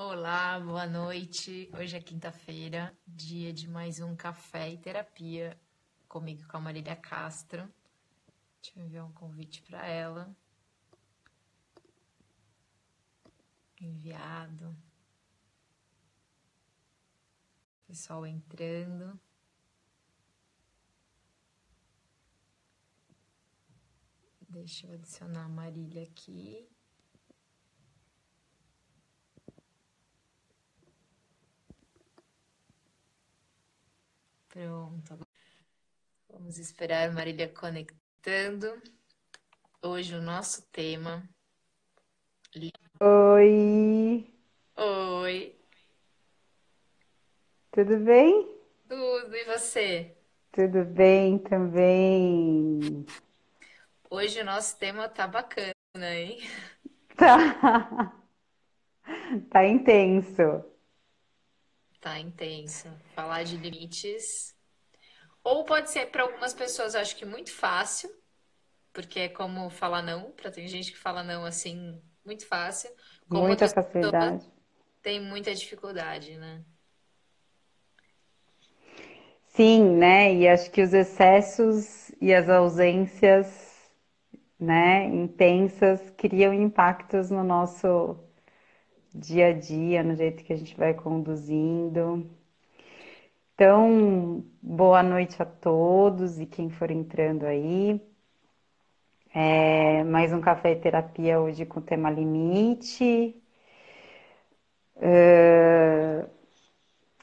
Olá, boa noite. Hoje é quinta-feira, dia de mais um café e terapia comigo com a Marília Castro. Deixa eu enviar um convite para ela. Enviado. Pessoal entrando. Deixa eu adicionar a Marília aqui. Pronto. Vamos esperar a Marília conectando. Hoje o nosso tema. Oi, Oi, tudo bem? tudo e você? Tudo bem também. Hoje o nosso tema tá bacana, hein? Tá, tá intenso. Tá intenso. Falar de limites. Ou pode ser para algumas pessoas, acho que muito fácil, porque é como falar não, para tem gente que fala não assim, muito fácil, como Muita outras pessoas facilidade. têm muita dificuldade, né? Sim, né? E acho que os excessos e as ausências, né, intensas criam impactos no nosso dia a dia, no jeito que a gente vai conduzindo. Então, boa noite a todos e quem for entrando aí. Mais um café e terapia hoje com o tema limite.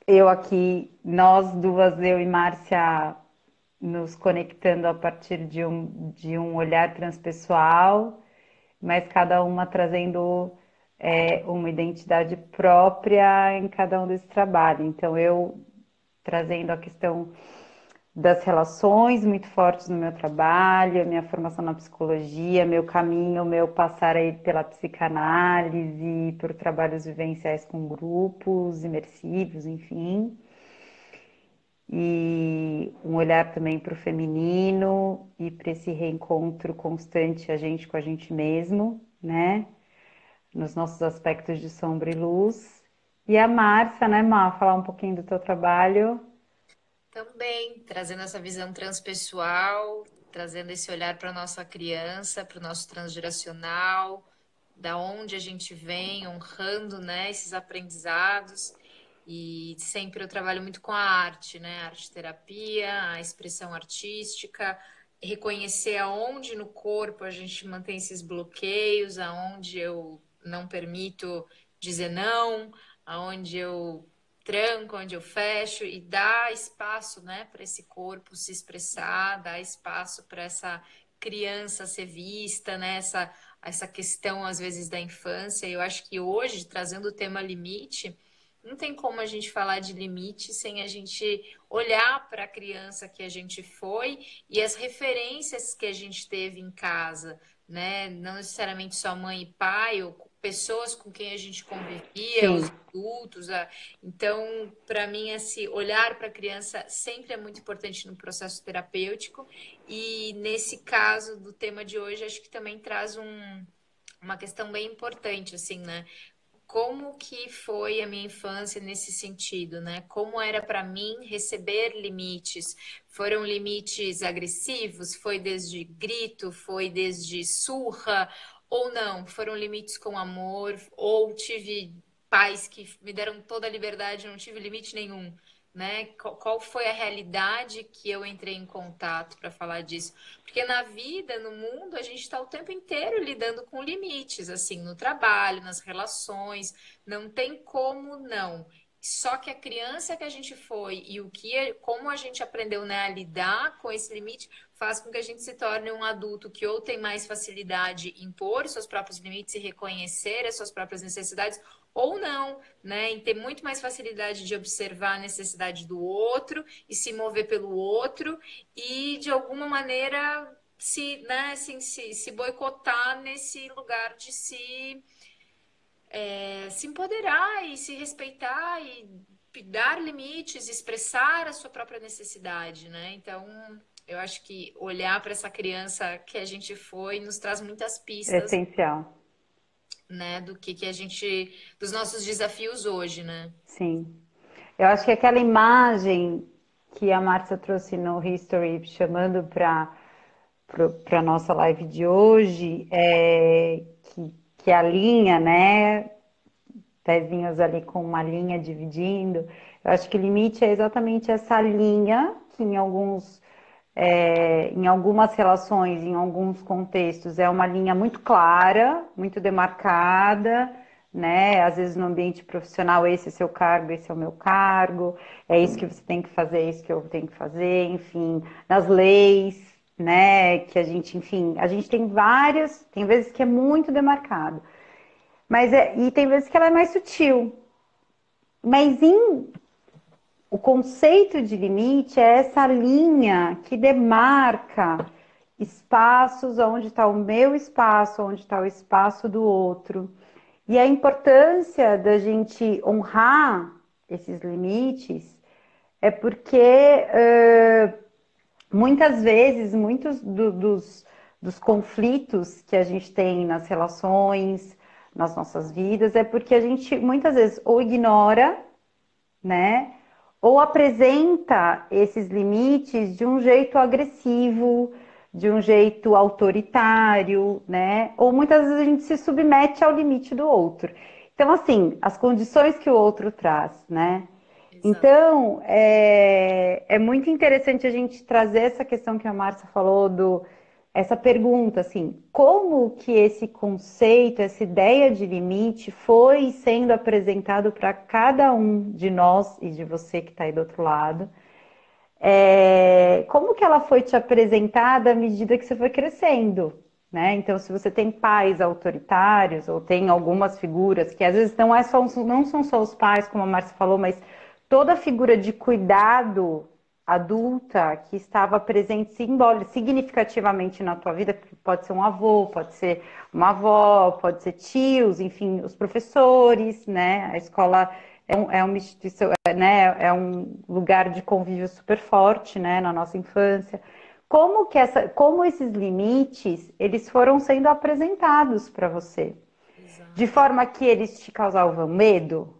Eu aqui, nós duas, eu e Márcia, nos conectando a partir de um olhar transpessoal, mas cada uma trazendo uma identidade própria em cada um desse trabalho. Então, eu trazendo a questão das relações muito fortes no meu trabalho, a minha formação na psicologia, meu caminho, meu passar aí pela psicanálise, por trabalhos vivenciais com grupos imersivos, enfim. E um olhar também para o feminino e para esse reencontro constante a gente com a gente mesmo, né? Nos nossos aspectos de sombra e luz. E a Márcia, né, Má, falar um pouquinho do teu trabalho. Também trazendo essa visão transpessoal, trazendo esse olhar para nossa criança, para o nosso transgeracional, da onde a gente vem, honrando, né, esses aprendizados. E sempre eu trabalho muito com a arte, né? A arte terapia, a expressão artística, reconhecer aonde no corpo a gente mantém esses bloqueios, aonde eu não permito dizer não, aonde eu tranco, onde eu fecho e dar espaço, né, para esse corpo se expressar, dar espaço para essa criança ser vista, né, essa questão às vezes da infância. Eu acho que hoje, trazendo o tema limite, não tem como a gente falar de limite sem a gente olhar para a criança que a gente foi e as referências que a gente teve em casa, né? Não necessariamente só mãe e pai, ou pessoas com quem a gente convivia, os Sim, adultos. Então, para mim, esse olhar para a criança sempre é muito importante no processo terapêutico. E nesse caso do tema de hoje, acho que também traz uma questão bem importante, assim, né? Como que foi a minha infância nesse sentido, né? Como era para mim receber limites? Foram limites agressivos? Foi desde grito? Foi desde surra? Ou não? Foram limites com amor? Ou tive pais que me deram toda a liberdade, não tive limite nenhum, né? Qual foi a realidade que eu entrei em contato para falar disso? Porque na vida, no mundo, a gente está o tempo inteiro lidando com limites, assim, no trabalho, nas relações, não tem como não. Só que a criança que a gente foi e como a gente aprendeu, né, a lidar com esse limite faz com que a gente se torne um adulto que ou tem mais facilidade em impor seus próprios limites e reconhecer as suas próprias necessidades, ou não, né, em ter muito mais facilidade de observar a necessidade do outro e se mover pelo outro e de alguma maneira se, né, assim, se boicotar nesse lugar de se empoderar e se respeitar e dar limites, expressar a sua própria necessidade, né? Então, eu acho que olhar para essa criança que a gente foi nos traz muitas é pistas essencial. né, do que a gente, dos nossos desafios hoje, né? Sim. Eu acho que aquela imagem que a Márcia trouxe no History, chamando para a nossa live de hoje, que a linha, né? Pezinhos ali com uma linha dividindo. Eu acho que o limite é exatamente essa linha que em algumas relações, em alguns contextos, é uma linha muito clara, muito demarcada, né? Às vezes no ambiente profissional, esse é seu cargo, esse é o meu cargo, é isso que você tem que fazer, é isso que eu tenho que fazer, enfim, nas leis, né? Que a gente, enfim, a gente tem várias, tem vezes que é muito demarcado, e tem vezes que ela é mais sutil. Mas o conceito de limite é essa linha que demarca espaços onde está o meu espaço, onde está o espaço do outro. E a importância da gente honrar esses limites é porque muitas vezes, dos conflitos que a gente tem nas relações, nas nossas vidas, é porque a gente muitas vezes ou ignora, né? Ou apresenta esses limites de um jeito agressivo, de um jeito autoritário, né? Ou muitas vezes a gente se submete ao limite do outro. Então, assim, as condições que o outro traz, né? Exato. Então, é muito interessante a gente trazer essa questão que a Márcia falou essa pergunta, assim, como que esse conceito, essa ideia de limite foi sendo apresentado para cada um de nós e de você que está aí do outro lado? Como que ela foi te apresentada à medida que você foi crescendo? Né? Então, se você tem pais autoritários ou tem algumas figuras que às vezes não são só os pais, como a Márcia falou, mas toda a figura de cuidado adulta que estava presente significativamente na tua vida, pode ser um avô, pode ser uma avó, pode ser tios, enfim, os professores, né? A escola é uma instituição, né? É um lugar de convívio super forte, né? Na nossa infância. Como esses limites, eles foram sendo apresentados para você? De Exato. forma que eles te causavam medo?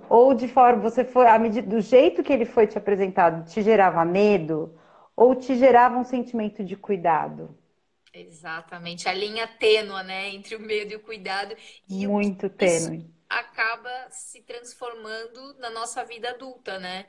Ou de forma, você foi, à medida, do jeito que ele foi te apresentado, te gerava medo? Ou te gerava um sentimento de cuidado? Exatamente, a linha tênue, né, entre o medo e o cuidado, e o que Muito isso tênue. acaba se transformando na nossa vida adulta, né?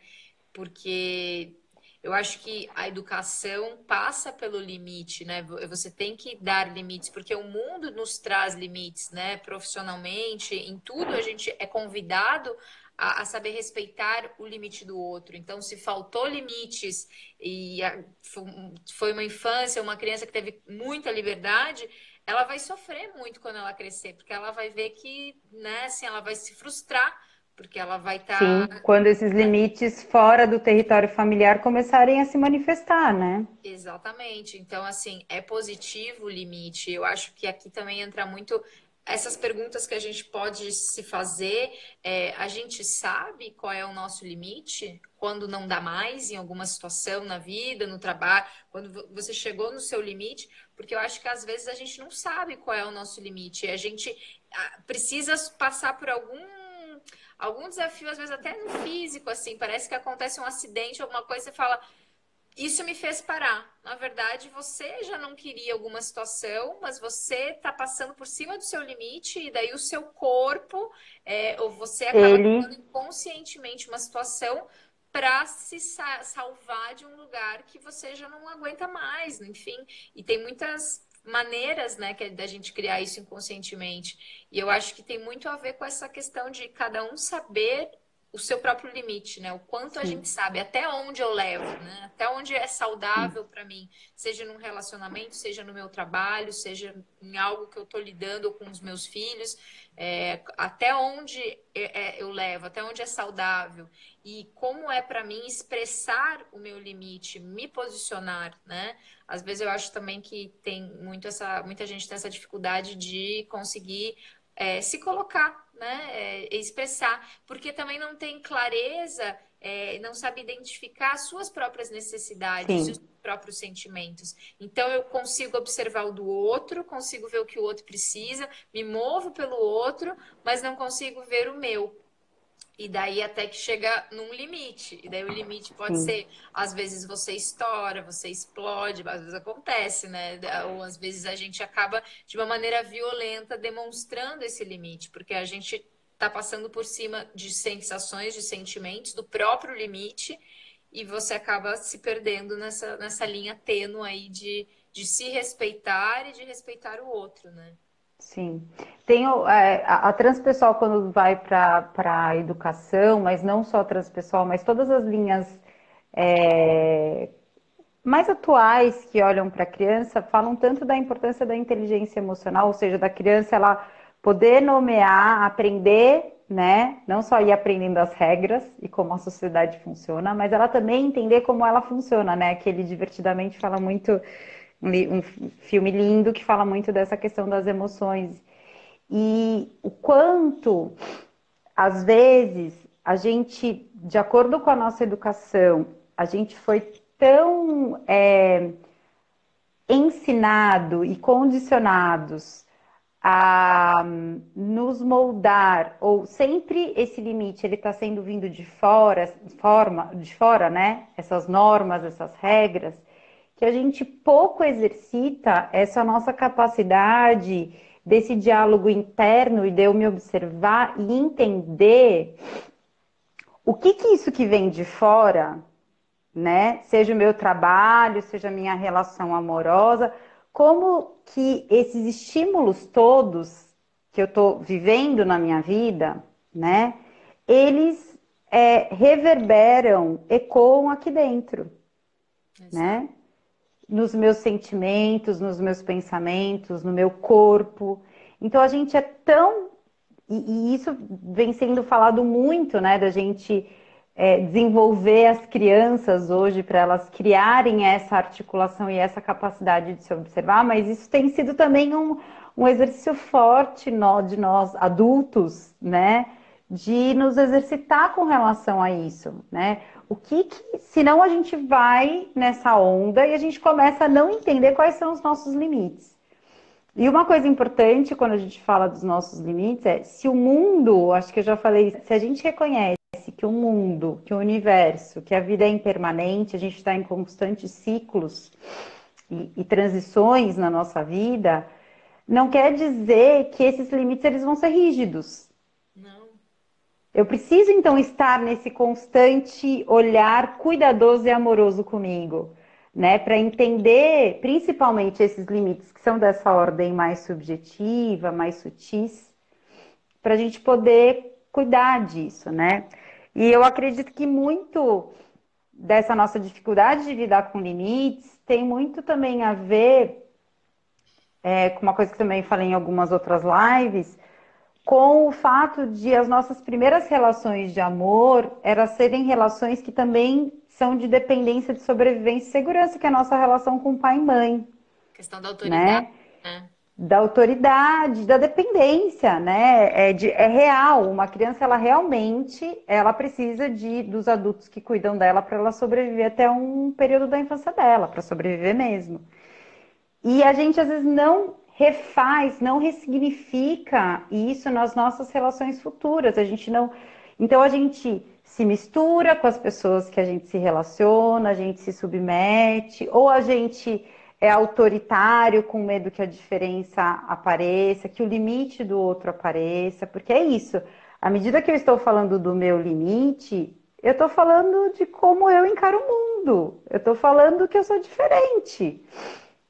Porque eu acho que a educação passa pelo limite, né? Você tem que dar limites, porque o mundo nos traz limites, né? Profissionalmente, em tudo a gente é convidado a saber respeitar o limite do outro. Então, se faltou limites foi uma infância, uma criança que teve muita liberdade, ela vai sofrer muito quando ela crescer, porque ela vai ver que, né, assim, ela vai se frustrar, porque ela vai estar. Sim, quando esses limites fora do território familiar começarem a se manifestar, né? Exatamente. Então, assim, é positivo o limite. Eu acho que aqui também entra muito essas perguntas que a gente pode se fazer. A gente sabe qual é o nosso limite quando não dá mais em alguma situação na vida, no trabalho, quando você chegou no seu limite, porque eu acho que às vezes a gente não sabe qual é o nosso limite. A gente precisa passar por algum desafio, às vezes até no físico, assim, parece que acontece um acidente, alguma coisa, você fala. Isso me fez parar. Na verdade, você já não queria alguma situação, mas você está passando por cima do seu limite, e daí o seu corpo, ou você acaba Ele, tomando inconscientemente uma situação para se salvar de um lugar que você já não aguenta mais, enfim. E tem muitas maneiras, né, que é da gente criar isso inconscientemente. E eu acho que tem muito a ver com essa questão de cada um saber o seu próprio limite, né? O quanto a gente sim, sabe, até onde eu levo, né? Até onde é sim. saudável para mim, seja num relacionamento, seja no meu trabalho, seja em algo que eu estou lidando com os meus filhos, até onde eu levo, até onde é saudável e como é para mim expressar o meu limite, me posicionar, né? Às vezes eu acho também que tem muita gente tem essa dificuldade de conseguir se colocar, né? Expressar, porque também não tem clareza não sabe identificar as suas próprias necessidades e os Sim, próprios sentimentos. Então eu consigo observar o do outro, consigo ver o que o outro precisa, me movo pelo outro, mas não consigo ver o meu. E daí até que chega num limite. E daí o limite pode sim. ser, às vezes você estoura, você explode, às vezes acontece, né? Ou às vezes a gente acaba de uma maneira violenta demonstrando esse limite, porque a gente tá passando por cima de sensações, de sentimentos, do próprio limite, e você acaba se perdendo nessa linha tênue aí de se respeitar e de respeitar o outro, né? Sim. Tem a transpessoal quando vai para a educação, mas não só a transpessoal, mas todas as linhas é, mais atuais que olham para a criança falam tanto da importância da inteligência emocional, ou seja, da criança ela poder nomear, aprender, né? Não só ir aprendendo as regras e como a sociedade funciona, mas ela também entender como ela funciona, né? Que ele divertidamente fala muito, um filme lindo que fala muito dessa questão das emoções. E o quanto, às vezes, a gente, de acordo com a nossa educação, a gente foi tão ensinado e condicionados a nos moldar, ou sempre esse limite ele está sendo vindo de fora, de fora, né? Essas normas, essas regras, que a gente pouco exercita essa nossa capacidade desse diálogo interno e de eu me observar e entender o que que isso que vem de fora, né? Seja o meu trabalho, seja a minha relação amorosa, como que esses estímulos todos que eu estou vivendo na minha vida, né? Eles reverberam, ecoam aqui dentro, Exato. né? Nos meus sentimentos, nos meus pensamentos, no meu corpo. Então a gente é tão. E isso vem sendo falado muito, né? Da gente desenvolver as crianças hoje para elas criarem essa articulação e essa capacidade de se observar, mas isso tem sido também um exercício forte de nós adultos, né? De nos exercitar com relação a isso, né? O que, senão a gente vai nessa onda e a gente começa a não entender quais são os nossos limites. E uma coisa importante quando a gente fala dos nossos limites é se o mundo, acho que eu já falei, se a gente reconhece que o mundo, que o universo, que a vida é impermanente, a gente está em constantes ciclos e transições na nossa vida, não quer dizer que esses limites eles vão ser rígidos. Não. Eu preciso então estar nesse constante olhar cuidadoso e amoroso comigo, né, para entender principalmente esses limites que são dessa ordem mais subjetiva, mais sutis, para a gente poder cuidar disso, né? E eu acredito que muito dessa nossa dificuldade de lidar com limites tem muito também a ver com uma coisa que também falei em algumas outras lives, com o fato de as nossas primeiras relações de amor elas serem relações que também são de dependência de sobrevivência e segurança, que é a nossa relação com pai e mãe, Questão da autoridade, né? né? Da autoridade, da dependência, né? É real. Uma criança, ela realmente, ela precisa dos adultos que cuidam dela para ela sobreviver até um período da infância dela, para sobreviver mesmo. E a gente às vezes não refaz, não ressignifica isso nas nossas relações futuras. A gente não. Então a gente se mistura com as pessoas que a gente se relaciona, a gente se submete, ou a gente é autoritário com medo que a diferença apareça, que o limite do outro apareça, porque é isso. À medida que eu estou falando do meu limite, eu estou falando de como eu encaro o mundo. Eu estou falando que eu sou diferente,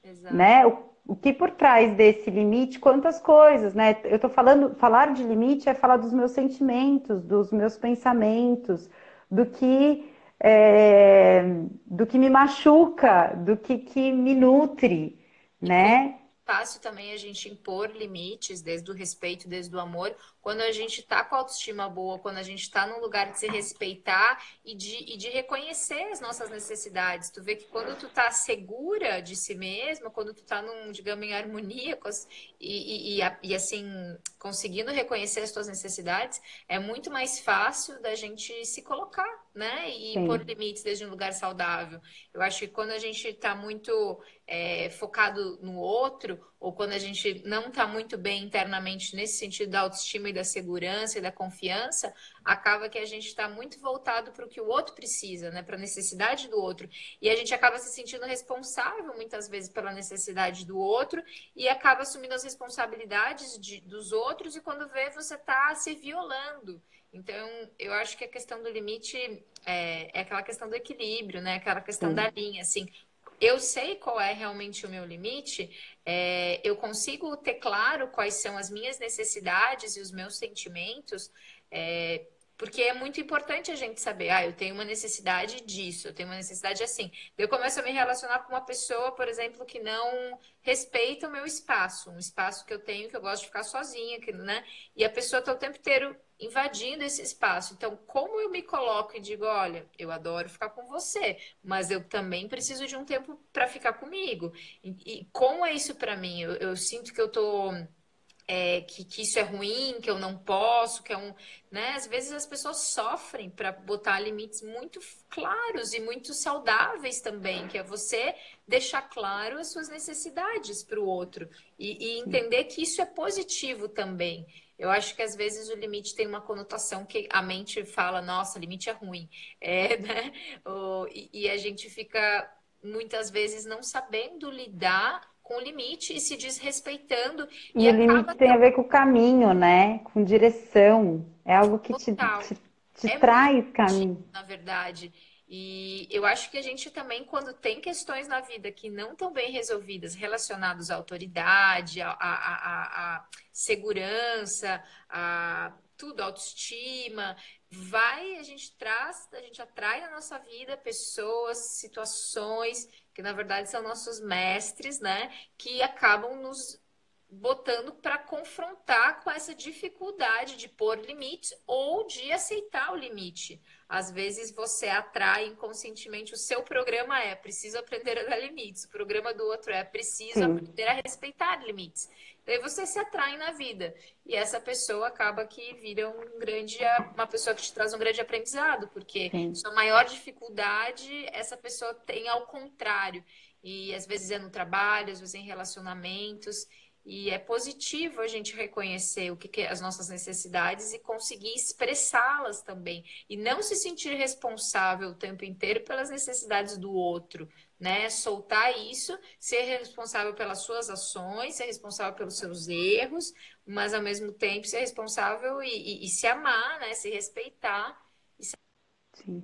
Exato. né? O que por trás desse limite, quantas coisas, né? Eu tô falando, falar de limite é falar dos meus sentimentos, dos meus pensamentos, do que é, do que me machuca, do que me nutre, E como né? é fácil também a gente impor limites, desde o respeito, desde o amor, quando a gente tá com a autoestima boa, quando a gente tá num lugar de se respeitar e de reconhecer as nossas necessidades. Tu vê que quando tu tá segura de si mesma, quando tu tá num, digamos, em harmonia com e assim, conseguindo reconhecer as tuas necessidades, é muito mais fácil da gente se colocar. né? E pôr sim, limites desde um lugar saudável. Eu acho que quando a gente está muito focado no outro, ou quando a gente não está muito bem internamente nesse sentido da autoestima e da segurança e da confiança, acaba que a gente está muito voltado para o que o outro precisa, né? Para a necessidade do outro. E a gente acaba se sentindo responsável muitas vezes pela necessidade do outro e acaba assumindo as responsabilidades dos outros, e quando vê, você está se violando. Então, eu acho que a questão do limite é aquela questão do equilíbrio, né? Aquela questão da sim. linha, assim. Eu sei qual é realmente o meu limite, eu consigo ter claro quais são as minhas necessidades e os meus sentimentos, é, porque é muito importante a gente saber, eu tenho uma necessidade disso, eu tenho uma necessidade assim. Eu começo a me relacionar com uma pessoa, por exemplo, que não respeita o meu espaço, um espaço que eu tenho, que eu gosto de ficar sozinha, que, né? E a pessoa está o tempo inteiro invadindo esse espaço. Então, como eu me coloco e digo, olha, eu adoro ficar com você, mas eu também preciso de um tempo para ficar comigo. E como é isso para mim? Eu sinto que eu tô que isso é ruim, que eu não posso, que é um, né? Às vezes as pessoas sofrem para botar limites muito claros e muito saudáveis também, que é você deixar claro as suas necessidades para o outro e entender que isso é positivo também. Eu acho que às vezes o limite tem uma conotação que a mente fala, nossa, limite é ruim, né? E a gente fica muitas vezes não sabendo lidar com o limite e se desrespeitando e E o acaba limite tem a ver com o caminho, né? Com direção. É algo que total. te É muito traz positivo, caminho. na verdade. E eu acho que a gente também, quando tem questões na vida que não estão bem resolvidas, relacionadas à autoridade, à segurança, a tudo, autoestima, a gente atrai na nossa vida pessoas, situações que na verdade são nossos mestres, né? Que acabam nos botando para confrontar com essa dificuldade de pôr limites ou de aceitar o limite. Às vezes você atrai inconscientemente, o seu programa é preciso aprender a dar limites, o programa do outro é preciso Sim, aprender a respeitar limites. Daí você se atrai na vida e essa pessoa acaba que vira uma pessoa que te traz um grande aprendizado, porque sim. sua maior dificuldade essa pessoa tem ao contrário. E às vezes é no trabalho, às vezes é em relacionamentos. E é positivo a gente reconhecer que é as nossas necessidades e conseguir expressá-las também. E não se sentir responsável o tempo inteiro pelas necessidades do outro, né? Soltar isso, ser responsável pelas suas ações, ser responsável pelos seus erros, mas ao mesmo tempo ser responsável e se amar, né? Se respeitar. Sim.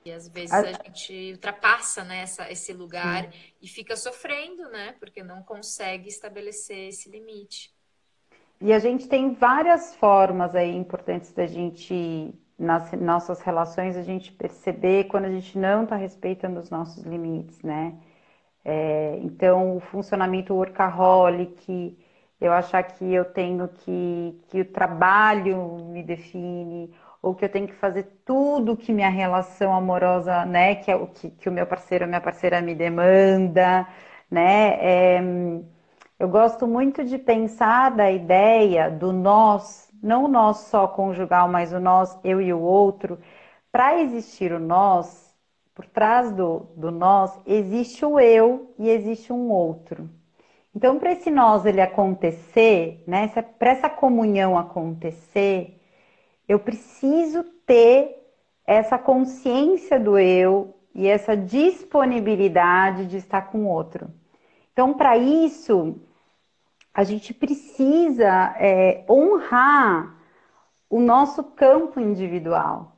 E às vezes a A- gente ultrapassa, né, esse sim. lugar e fica sofrendo, né? Porque não consegue estabelecer esse limite. E a gente tem várias formas aí importantes da gente, nas nossas relações, a gente perceber quando a gente não está respeitando os nossos limites, né? Então, o funcionamento workaholic, eu achar que eu tenho que o trabalho me define, ou que eu tenho que fazer tudo que minha relação amorosa, né, que é o que o meu parceiro ou minha parceira me demanda, né? Eu gosto muito de pensar da ideia do nós, não o nós só conjugal, mas o nós, eu e o outro. Para existir o nós, por trás do nós, existe o eu e existe um outro. Então, para esse nós ele acontecer, né, para essa comunhão acontecer, eu preciso ter essa consciência do eu e essa disponibilidade de estar com o outro. Então, para isso, a gente precisa honrar o nosso campo individual,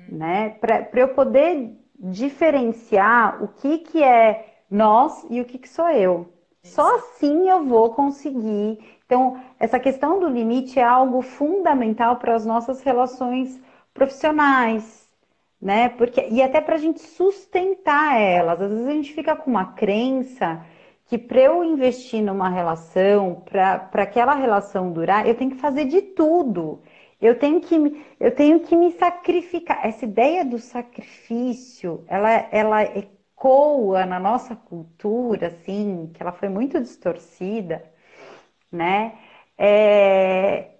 né? Para eu poder diferenciar o que é nós e o que sou eu. Só Exato. assim eu vou conseguir. Então, essa questão do limite é algo fundamental para as nossas relações profissionais, né? Porque, e até para a gente sustentar elas. Às vezes a gente fica com uma crença que para eu investir numa relação, para aquela relação durar, eu tenho que fazer de tudo. Eu tenho que me sacrificar. Essa ideia do sacrifício, ela ecoa na nossa cultura, assim, que ela foi muito distorcida, né? É,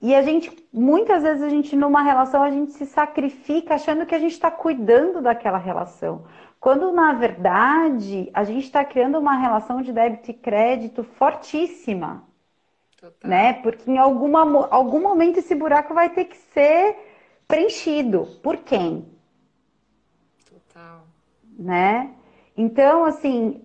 e a gente, muitas vezes, a gente numa relação, a gente se sacrifica achando que a gente está cuidando daquela relação. Quando, na verdade, a gente está criando uma relação de débito e crédito fortíssima, né? Total, Porque em algum momento esse buraco vai ter que ser preenchido. Por quem? total. Né? Então, assim,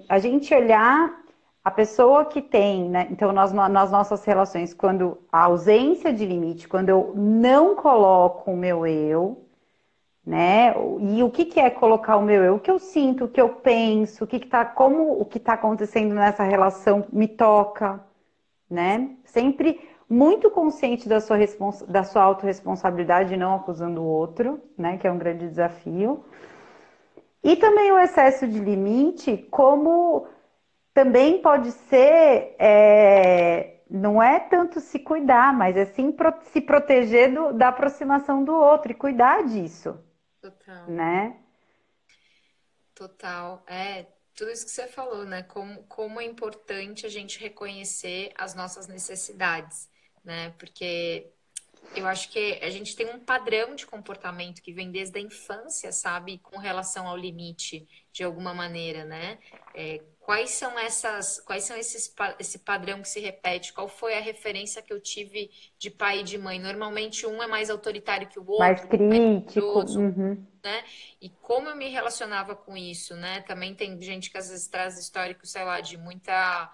a gente olhar a pessoa que tem, né? Então, nas nossas relações, quando a ausência de limite, quando eu não coloco o meu eu, né? E o que que é colocar o meu eu? O que eu sinto, o que eu penso, como o que está acontecendo nessa relação me toca, né? Sempre muito consciente da sua autorresponsabilidade, não acusando o outro, né? Que é um grande desafio. E também o excesso de limite, como também pode ser, não é tanto se cuidar, mas é sim se proteger da aproximação do outro e cuidar disso, Total. né? Total. É, tudo isso que você falou, né? Como é importante a gente reconhecer as nossas necessidades, né? Porque eu acho que a gente tem um padrão de comportamento que vem desde a infância, sabe? Com relação ao limite, de alguma maneira, né? Quais são esse padrão que se repete? Qual foi a referência que eu tive de pai e de mãe? Normalmente um é mais autoritário que o Mais outro, mais crítico. rigoroso, Uhum. né? E como eu me relacionava com isso, né? Também tem gente que às vezes traz histórico, sei lá, de muita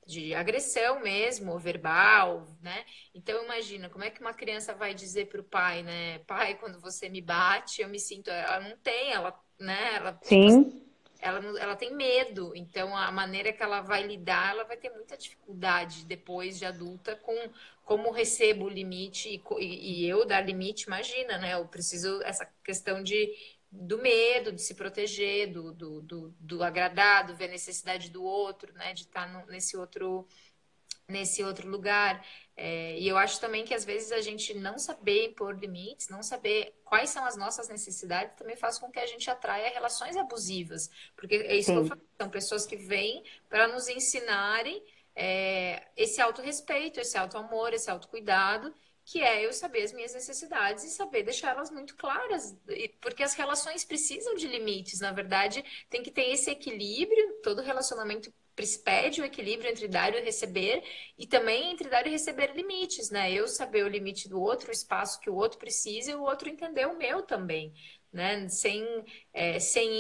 de agressão mesmo, ou verbal, né? Então imagina, como é que uma criança vai dizer para o pai, né? Pai, quando você me bate, eu me sinto. Ela não tem, ela, né? Ela, tipo, Sim, ela tem medo, então a maneira que ela vai lidar, ela vai ter muita dificuldade depois de adulta com como recebo o limite e eu dar limite, imagina, né? Eu preciso essa questão do medo, de se proteger, do agradar, do ver a necessidade do outro, né? De estar nesse outro lugar. E eu acho também que às vezes a gente não saber impor limites, não saber quais são as nossas necessidades, também faz com que a gente atraia relações abusivas. Porque é isso que eu sim. falo, são pessoas que vêm para nos ensinarem esse autorrespeito, esse autoamor, esse autocuidado. Que é eu saber as minhas necessidades e saber deixá-las muito claras, porque as relações precisam de limites, na verdade, tem que ter esse equilíbrio, todo relacionamento pede o equilíbrio entre dar e receber, e também entre dar e receber limites, né? Eu saber o limite do outro, o espaço que o outro precisa e o outro entender o meu também. Né? Sem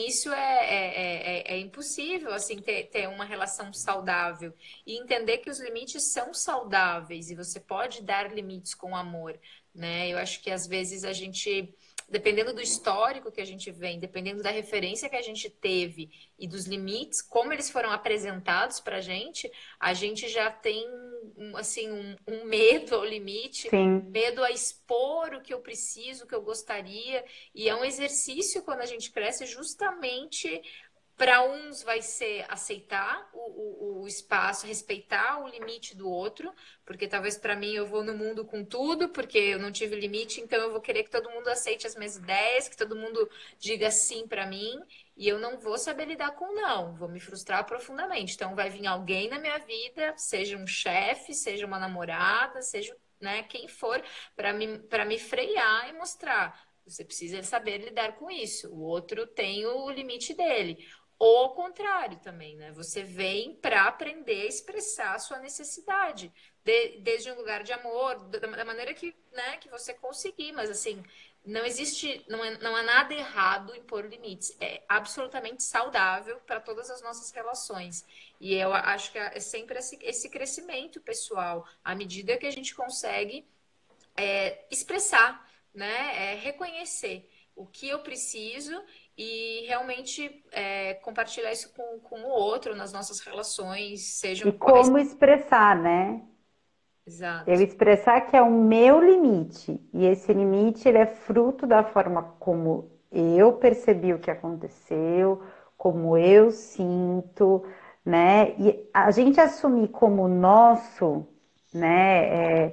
isso é impossível assim ter uma relação saudável e entender que os limites são saudáveis e você pode dar limites com amor, né? Eu acho que às vezes a gente, dependendo do histórico que a gente vem, dependendo da referência que a gente teve e dos limites, como eles foram apresentados para a gente já tem um medo ao limite, Sim. medo a expor o que eu preciso, o que eu gostaria, e é um exercício quando a gente cresce justamente para uns vai ser aceitar o espaço, respeitar o limite do outro, porque talvez para mim eu vou no mundo com tudo, porque eu não tive limite, então eu vou querer que todo mundo aceite as minhas ideias, que todo mundo diga sim para mim, e eu não vou saber lidar com não, vou me frustrar profundamente. Então vai vir alguém na minha vida, seja um chefe, seja uma namorada, seja, né, quem for, para me frear e mostrar. Você precisa saber lidar com isso. O outro tem o limite dele. Ou ao contrário também, né? Você vem para aprender a expressar a sua necessidade, desde um lugar de amor, da maneira que, né, que você conseguir, mas assim, não existe, não há nada errado em pôr limites. É absolutamente saudável para todas as nossas relações. E eu acho que é sempre esse crescimento pessoal, à medida que a gente consegue expressar, né? Reconhecer o que eu preciso e realmente compartilhar isso com o outro nas nossas relações, E sejam quais. como expressar, né? Eu Exato, expressar que é o meu limite. E esse limite, ele é fruto da forma como eu percebi o que aconteceu, como eu sinto, né? E a gente assumir como nosso, né?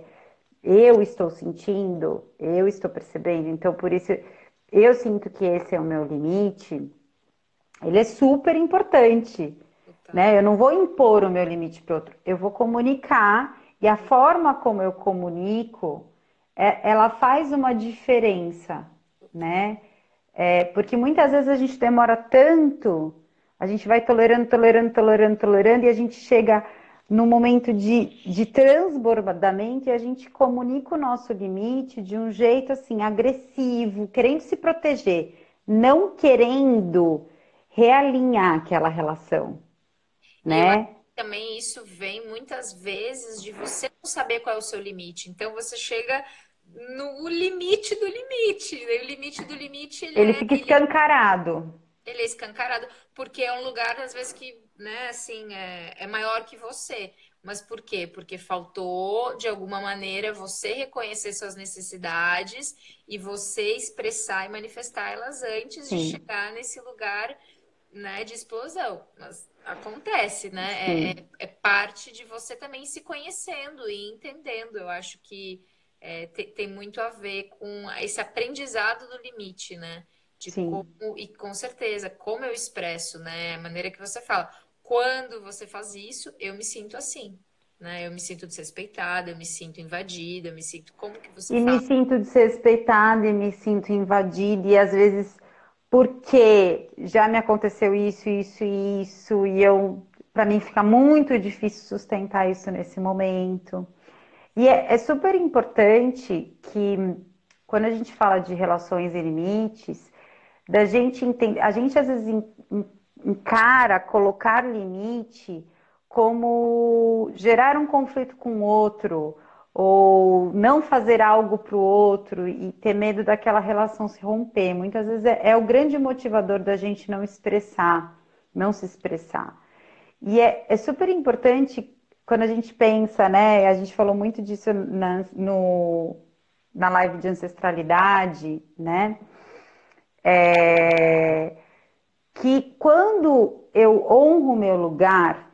Eu estou sentindo, eu estou percebendo. Então, por isso, eu sinto que esse é o meu limite. Ele é super importante, né? Eu não vou impor o meu limite para outro, eu vou comunicar e a forma como eu comunico, ela faz uma diferença, né? Porque muitas vezes a gente demora tanto, a gente vai tolerando, tolerando, tolerando, tolerando, e a gente chega no momento de transbordamento e a gente comunica o nosso limite de um jeito assim, agressivo, querendo se proteger, não querendo realinhar aquela relação, E eu acho né? que também isso vem muitas vezes de você não saber qual é o seu limite. Então você chega no limite do limite. E o limite do limite, Ele fica escancarado. ele é escancarado, porque é um lugar, às vezes, que, né, assim, é maior que você. Mas por quê? Porque faltou, de alguma maneira, você reconhecer suas necessidades e você expressar e manifestar elas antes de Sim, chegar nesse lugar, né, de explosão. Mas acontece, né? sim, É parte de você também se conhecendo e entendendo. Eu acho que tem muito a ver com esse aprendizado do limite, né? De como, sim. e com certeza, como eu expresso, né? A maneira que você fala. Quando você faz isso, eu me sinto assim, né? Eu me sinto desrespeitada, eu me sinto invadida, eu me sinto. Como que você E me fala? sinto desrespeitada e me sinto invadida, e às vezes porque já me aconteceu isso, isso e isso, e eu, para mim fica muito difícil sustentar isso nesse momento. E é super importante que quando a gente fala de relações e limites, da gente entender, a gente às vezes encara colocar limite como gerar um conflito com o outro, ou não fazer algo para o outro e ter medo daquela relação se romper. Muitas vezes é o grande motivador da gente não expressar, não se expressar. E é super importante quando a gente pensa, né? A gente falou muito disso na live de ancestralidade, né? Que quando eu honro o meu lugar,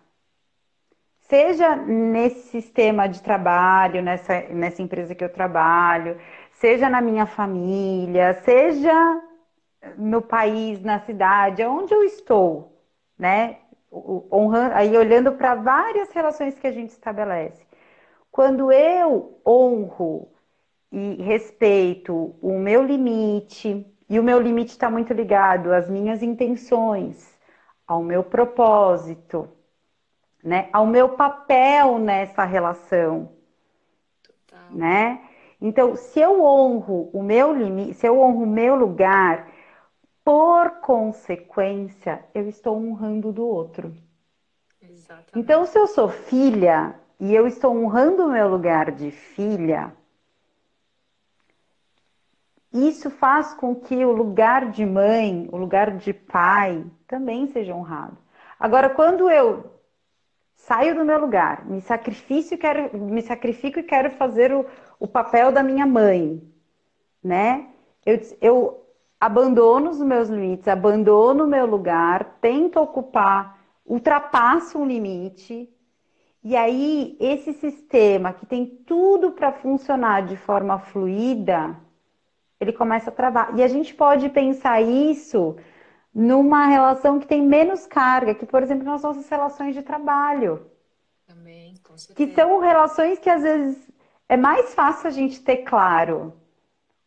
seja nesse sistema de trabalho, nessa empresa que eu trabalho, seja na minha família, seja no país, na cidade, onde eu estou, né? Honrando, aí olhando para várias relações que a gente estabelece. Quando eu honro e respeito o meu limite, e o meu limite está muito ligado às minhas intenções, ao meu propósito, né? Ao meu papel nessa relação, Total. né? Então, se eu honro o meu limite, se eu honro o meu lugar, por consequência, eu estou honrando o do outro. Então, Exatamente. se eu sou filha e eu estou honrando o meu lugar de filha, isso faz com que o lugar de mãe, o lugar de pai, também seja honrado. Agora, quando eu saio do meu lugar, me sacrifico e quero fazer o papel da minha mãe, né? Eu abandono os meus limites, abandono o meu lugar, tento ocupar, ultrapasso um limite, e aí esse sistema que tem tudo para funcionar de forma fluida, ele começa a travar. E a gente pode pensar isso numa relação que tem menos carga, que, por exemplo, nas nossas relações de trabalho, Também, com que certeza. são relações que às vezes é mais fácil a gente ter claro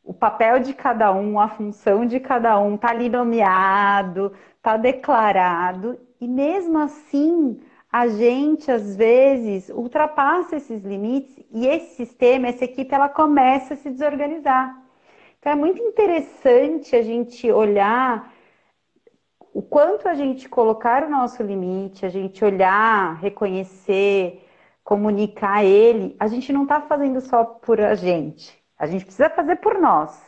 o papel de cada um, a função de cada um, tá ali nomeado, tá declarado, e mesmo assim a gente às vezes ultrapassa esses limites e esse sistema, essa equipe, ela começa a se desorganizar. Então é muito interessante a gente olhar o quanto a gente colocar o nosso limite, a gente olhar, reconhecer, comunicar ele, a gente não está fazendo só por a gente precisa fazer por nós,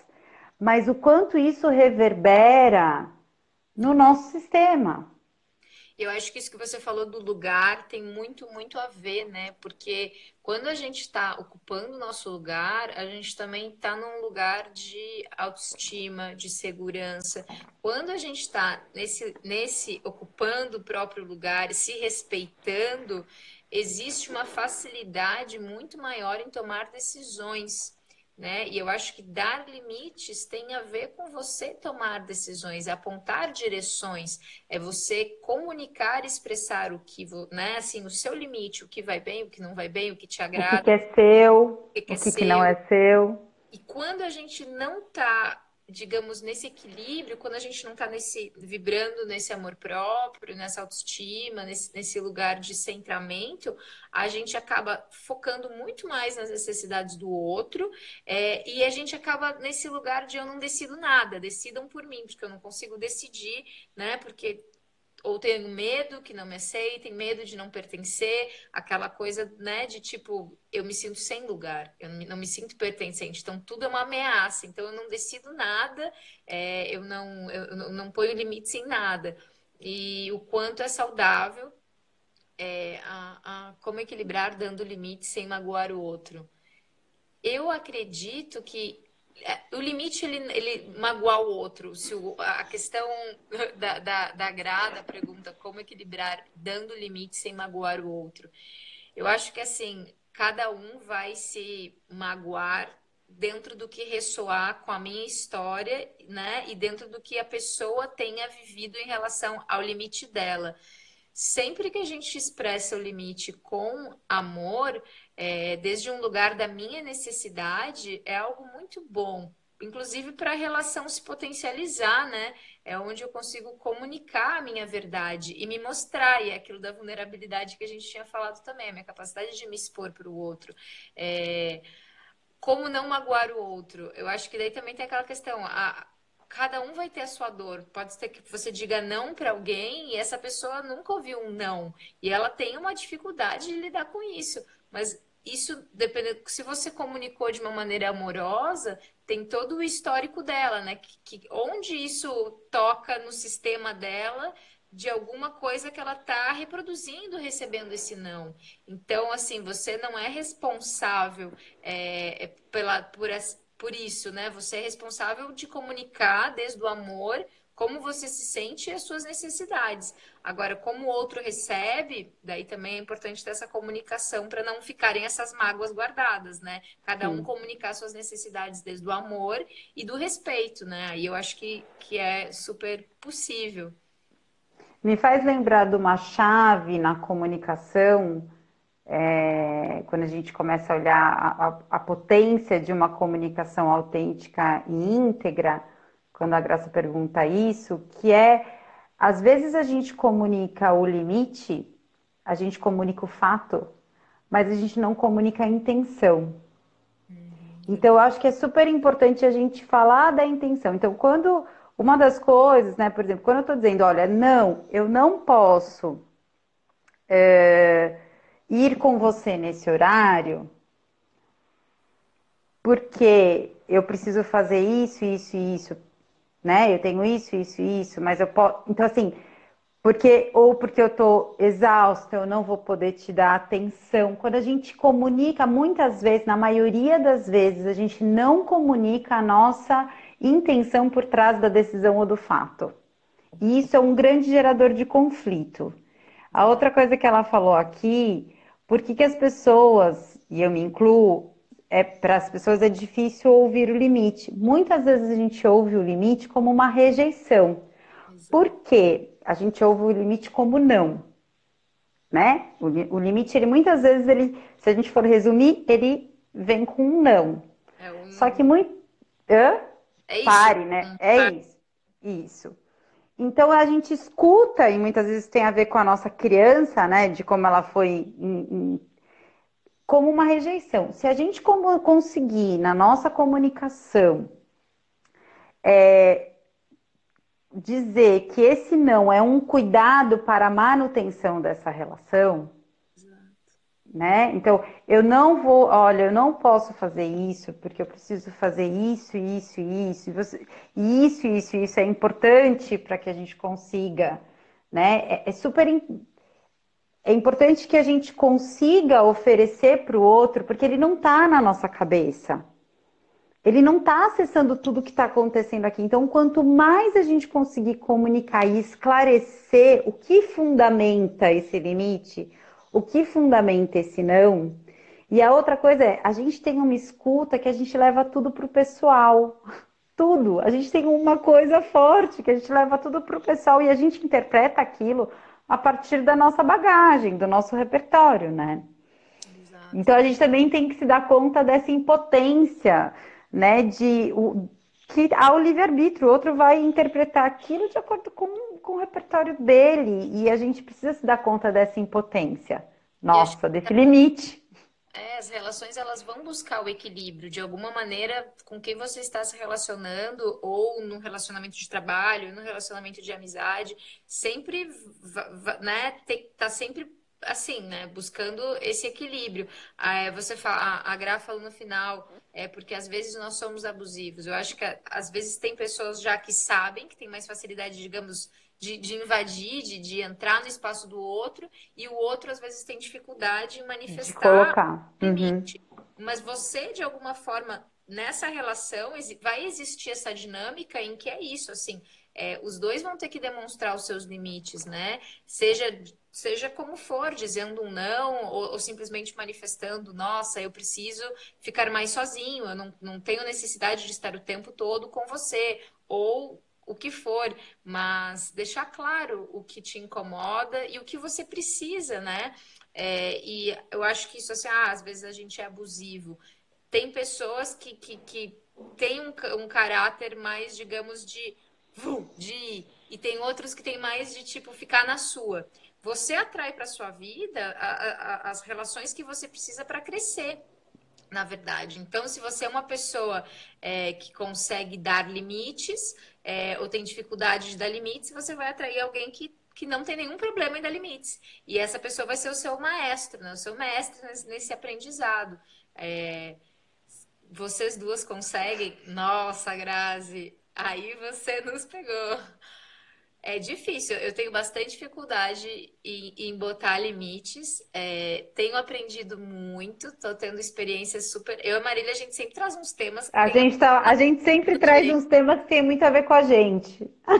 mas o quanto isso reverbera no nosso sistema. Eu acho que isso que você falou do lugar tem muito, muito a ver, né? Porque quando a gente está ocupando o nosso lugar, a gente também está num lugar de autoestima, de segurança. Quando a gente está nesse ocupando o próprio lugar, se respeitando, existe uma facilidade muito maior em tomar decisões. né? E eu acho que dar limites tem a ver com você tomar decisões, apontar direções, é você comunicar, expressar o que, né? Assim, o seu limite, o que vai bem, o que não vai bem, o que te O que agrada, é seu, o que o é que não é seu. seu. E quando a gente não tá, digamos, nesse equilíbrio, quando a gente não tá nesse, vibrando nesse amor próprio, nessa autoestima, nesse lugar de centramento, a gente acaba focando muito mais nas necessidades do outro, e a gente acaba nesse lugar de eu não decido nada, decidam por mim, porque eu não consigo decidir, né? Porque ou tenho medo que não me aceitem, medo de não pertencer, aquela coisa, né, de tipo, eu me sinto sem lugar, eu não me sinto pertencente, então tudo é uma ameaça, então eu não decido nada, eu não ponho limites em nada. E o quanto é saudável como equilibrar dando limites sem magoar o outro. Eu acredito que o limite ele magoar o outro. Se a questão da grada pergunta como equilibrar dando limite sem magoar o outro. Eu acho que assim, cada um vai se magoar dentro do que ressoar com a minha história, né? E dentro do que a pessoa tenha vivido em relação ao limite dela. Sempre que a gente expressa o limite com amor, desde um lugar da minha necessidade, é algo muito bom. Inclusive para a relação se potencializar, né? É onde eu consigo comunicar a minha verdade e me mostrar, e é aquilo da vulnerabilidade que a gente tinha falado também, a minha capacidade de me expor para o outro. É, como não magoar o outro? Eu acho que daí também tem aquela questão, cada um vai ter a sua dor. Pode ser que você diga não para alguém e essa pessoa nunca ouviu um não. E ela tem uma dificuldade de lidar com isso. Mas isso, dependendo, se você comunicou de uma maneira amorosa, tem todo o histórico dela, né? Onde isso toca no sistema dela, de alguma coisa que ela está reproduzindo, recebendo esse não. Então, assim, você não é responsável por isso, né? Você é responsável de comunicar desde o amor como você se sente e as suas necessidades. Agora, como o outro recebe, daí também é importante ter essa comunicação para não ficarem essas mágoas guardadas, né? Cada um Sim. comunicar suas necessidades desde o amor e do respeito, né? Aí eu acho que é super possível. Me faz lembrar de uma chave na comunicação, quando a gente começa a olhar a potência de uma comunicação autêntica e íntegra, quando a Graça pergunta isso, que é, às vezes a gente comunica o limite, a gente comunica o fato, mas a gente não comunica a intenção. Então, eu acho que é super importante a gente falar da intenção. Então, quando uma das coisas, né, por exemplo, quando eu estou dizendo, olha, não, eu não posso ir com você nesse horário, porque eu preciso fazer isso, isso e isso, né? Eu tenho isso, isso e isso, mas eu posso. Então, assim, porque eu tô exausta, eu não vou poder te dar atenção. Quando a gente comunica, muitas vezes, na maioria das vezes, a gente não comunica a nossa intenção por trás da decisão ou do fato. E isso é um grande gerador de conflito. A outra coisa que ela falou aqui, por que que as pessoas, e eu me incluo, para as pessoas é difícil ouvir o limite. Muitas vezes a gente ouve o limite como uma rejeição. Por Exato. quê? A gente ouve o limite como não, né? O limite, ele muitas vezes, ele, se a gente for resumir, ele vem com um não. É Só que um, muito. Hã? é isso. Pare, né? É isso. Isso. Então a gente escuta, e muitas vezes tem a ver com a nossa criança, né? De como ela foi como uma rejeição. Se a gente conseguir, na nossa comunicação, dizer que esse não é um cuidado para a manutenção dessa relação, né? Então, eu não vou, olha, eu não posso fazer isso porque eu preciso fazer isso, isso e isso. Isso é importante para que a gente consiga, né? É importante que a gente consiga oferecer para o outro, porque ele não está na nossa cabeça. Ele não está acessando tudo que está acontecendo aqui. Então, quanto mais a gente conseguir comunicar e esclarecer o que fundamenta esse limite, o que fundamenta esse não, E a outra coisa é, a gente tem uma escuta que a gente leva tudo pro pessoal. Tudo. A gente tem uma coisa forte que a gente leva tudo pro pessoal e a gente interpreta aquilo a partir da nossa bagagem, do nosso repertório, né? Exato. Então a gente também tem que se dar conta dessa impotência, né? Que há o livre-arbítrio, o outro vai interpretar aquilo de acordo com o repertório dele, e a gente precisa se dar conta dessa impotência. E acho Nossa, desse limite. as relações elas vão buscar o equilíbrio de alguma maneira com quem você está se relacionando, ou no relacionamento de trabalho, no relacionamento de amizade, sempre, né, tá sempre assim, né, buscando esse equilíbrio. Você fala, a Gra falou no final, porque às vezes nós somos abusivos. Eu acho que às vezes tem pessoas já que sabem que tem mais facilidade, digamos, de invadir, de entrar no espaço do outro, e o outro às vezes tem dificuldade em De manifestar colocar. Uhum. limite. Mas você, de alguma forma, nessa relação, vai existir essa dinâmica em que é isso, assim, os dois vão ter que demonstrar os seus limites, né? Seja como for, dizendo um não, ou simplesmente manifestando, nossa, eu preciso ficar mais sozinho, eu não tenho necessidade de estar o tempo todo com você, ou o que for, mas deixar claro o que te incomoda e o que você precisa, né? E eu acho que isso, assim, às vezes a gente é abusivo. Tem pessoas que têm um caráter mais, digamos, e tem outros que têm mais de, tipo, ficar na sua. Você atrai para sua vida as relações que você precisa para crescer, na verdade. Então, se você é uma pessoa que consegue dar limites, ou tem dificuldade de dar limites, você vai atrair alguém que não tem nenhum problema em dar limites. E essa pessoa vai ser o seu maestro, né? O seu mestre nesse aprendizado. É, vocês duas conseguem? Nossa, Grazi, aí você nos pegou. É difícil, eu tenho bastante dificuldade em botar limites. Tenho aprendido muito, estou tendo experiências super. Eu e a Marília, a gente sempre traz uns temas que tem A gente sempre a traz ver, uns temas que têm muito a ver com a gente. É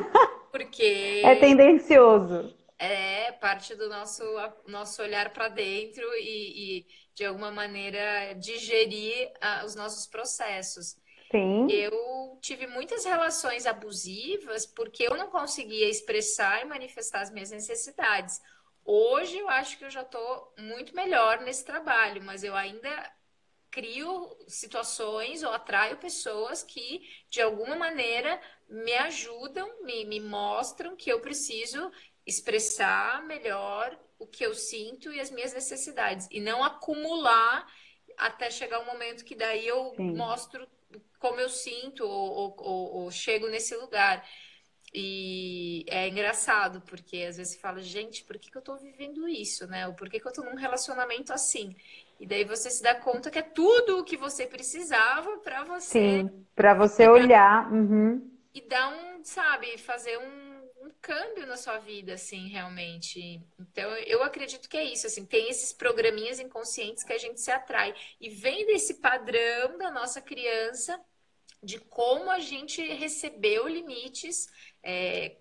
porque tendencioso. é parte do nosso olhar para dentro e, de alguma maneira, digerir os nossos processos. Sim, Eu tive muitas relações abusivas porque eu não conseguia expressar e manifestar as minhas necessidades. Hoje eu acho que eu já estou muito melhor nesse trabalho, mas eu ainda crio situações ou atraio pessoas que, de alguma maneira, me ajudam, me mostram que eu preciso expressar melhor o que eu sinto e as minhas necessidades, e não acumular até chegar um momento que daí eu sim. mostro como eu sinto ou chego nesse lugar. E é engraçado, porque às vezes você fala, gente, por que que eu tô vivendo isso, né? Ou por que que eu tô num relacionamento assim? E daí você se dá conta que é tudo o que você precisava para você Sim, para você equilibrar olhar. Uhum. e dar sabe, fazer um câmbio na sua vida, assim, realmente. Então, eu acredito que é isso, assim, tem esses programinhas inconscientes que a gente se atrai. E vem desse padrão da nossa criança de como a gente recebeu limites,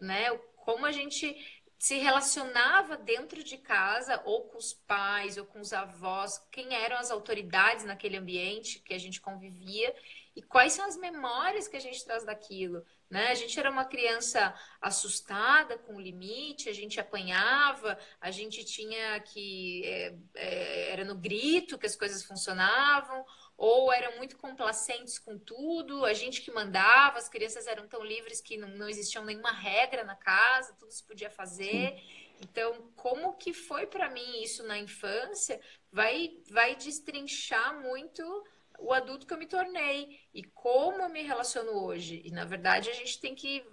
né? Como a gente se relacionava dentro de casa, ou com os pais, ou com os avós, quem eram as autoridades naquele ambiente que a gente convivia, e quais são as memórias que a gente traz daquilo, né? A gente era uma criança assustada com o limite, a gente apanhava, a gente tinha que era no grito que as coisas funcionavam, ou eram muito complacentes com tudo, a gente que mandava, as crianças eram tão livres que não existia nenhuma regra na casa, tudo se podia fazer. Então, como que foi para mim isso na infância, vai destrinchar muito o adulto que eu me tornei e como eu me relaciono hoje. E, na verdade, a gente tem que.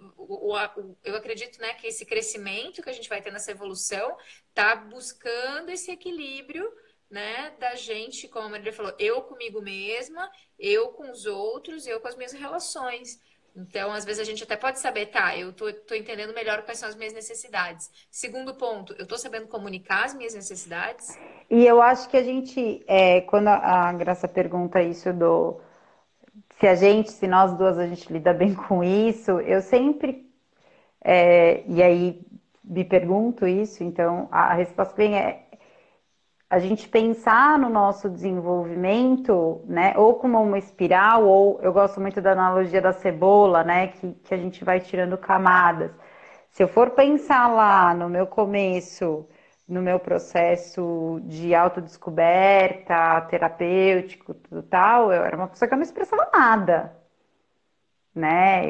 Eu acredito, né, que esse crescimento que a gente vai ter nessa evolução tá buscando esse equilíbrio, né, da gente, como a Maria falou, eu comigo mesma, eu com os outros, eu com as minhas relações. Então, às vezes a gente até pode saber, tá, eu tô entendendo melhor quais são as minhas necessidades. Segundo ponto, eu tô sabendo comunicar as minhas necessidades? E eu acho que a gente, quando a Graça pergunta isso do se a gente, se nós duas a gente lida bem com isso, eu sempre, e aí me pergunto isso, então a resposta que vem é a gente pensar no nosso desenvolvimento, né, ou como uma espiral, ou eu gosto muito da analogia da cebola, né, que a gente vai tirando camadas. Se eu for pensar lá no meu começo, no meu processo de autodescoberta, terapêutico, tudo tal, eu era uma pessoa que eu não expressava nada, né?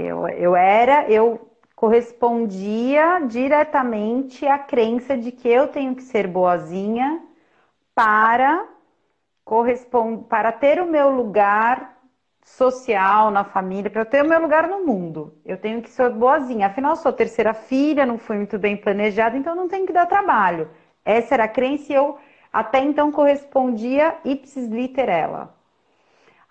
Eu correspondia diretamente à crença de que eu tenho que ser boazinha para para ter o meu lugar social na família, para eu ter o meu lugar no mundo. Eu tenho que ser boazinha. Afinal, eu sou terceira filha, não fui muito bem planejada, então não tenho que dar trabalho. Essa era a crença e eu até então correspondia ipsis liter ela.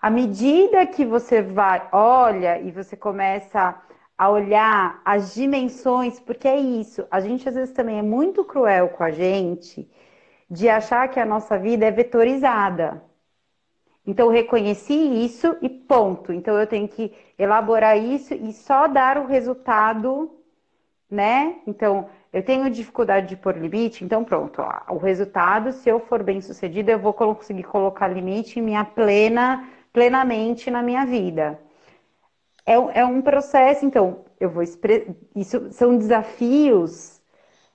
À medida que você vai, olha, e você começa a olhar as dimensões, porque é isso, a gente às vezes também é muito cruel com a gente de achar que a nossa vida é vetorizada. Então, eu reconheci isso e ponto. Então, eu tenho que elaborar isso e só dar o resultado, né? Então, eu tenho dificuldade de pôr limite, então pronto. Ó, o resultado, se eu for bem sucedida, eu vou conseguir colocar limite em minha plenamente na minha vida. É um processo, então, isso são desafios,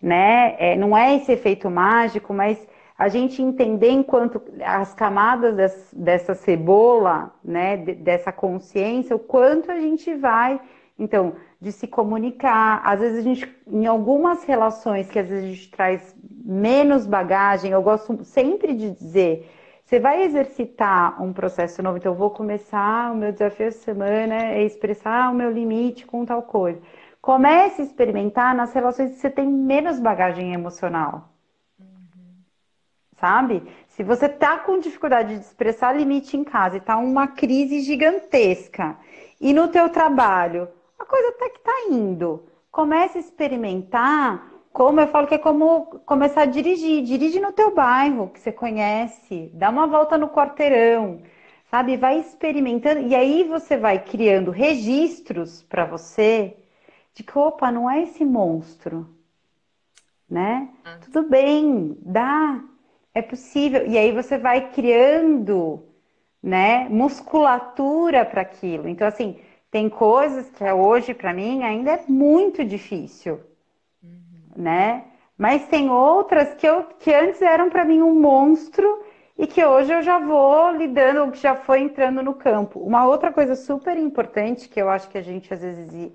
né? Não é esse efeito mágico, mas a gente entender enquanto as camadas dessa cebola, né? Dessa consciência, o quanto a gente vai, então, de se comunicar. Às vezes a gente, em algumas relações que às vezes a gente traz menos bagagem, eu gosto sempre de dizer. Você vai exercitar um processo novo, então eu vou começar, o meu desafio essa semana é expressar o meu limite com tal coisa. Comece a experimentar nas relações que você tem menos bagagem emocional, sabe? Se você tá com dificuldade de expressar limite em casa e tá uma crise gigantesca, e no teu trabalho, a coisa até que tá indo. Comece a experimentar, como eu falo que é como começar a dirigir. Dirige no teu bairro, que você conhece, dá uma volta no quarteirão, sabe? Vai experimentando, e aí você vai criando registros para você de que, opa, não é esse monstro, né? Tudo bem, dá, é possível. E aí você vai criando, né, musculatura para aquilo. Então, assim, tem coisas que hoje, para mim, ainda é muito difícil, né? Mas tem outras que antes eram para mim um monstro e que hoje eu já vou lidando, ou que já foi entrando no campo. Uma outra coisa super importante que eu acho que a gente às vezes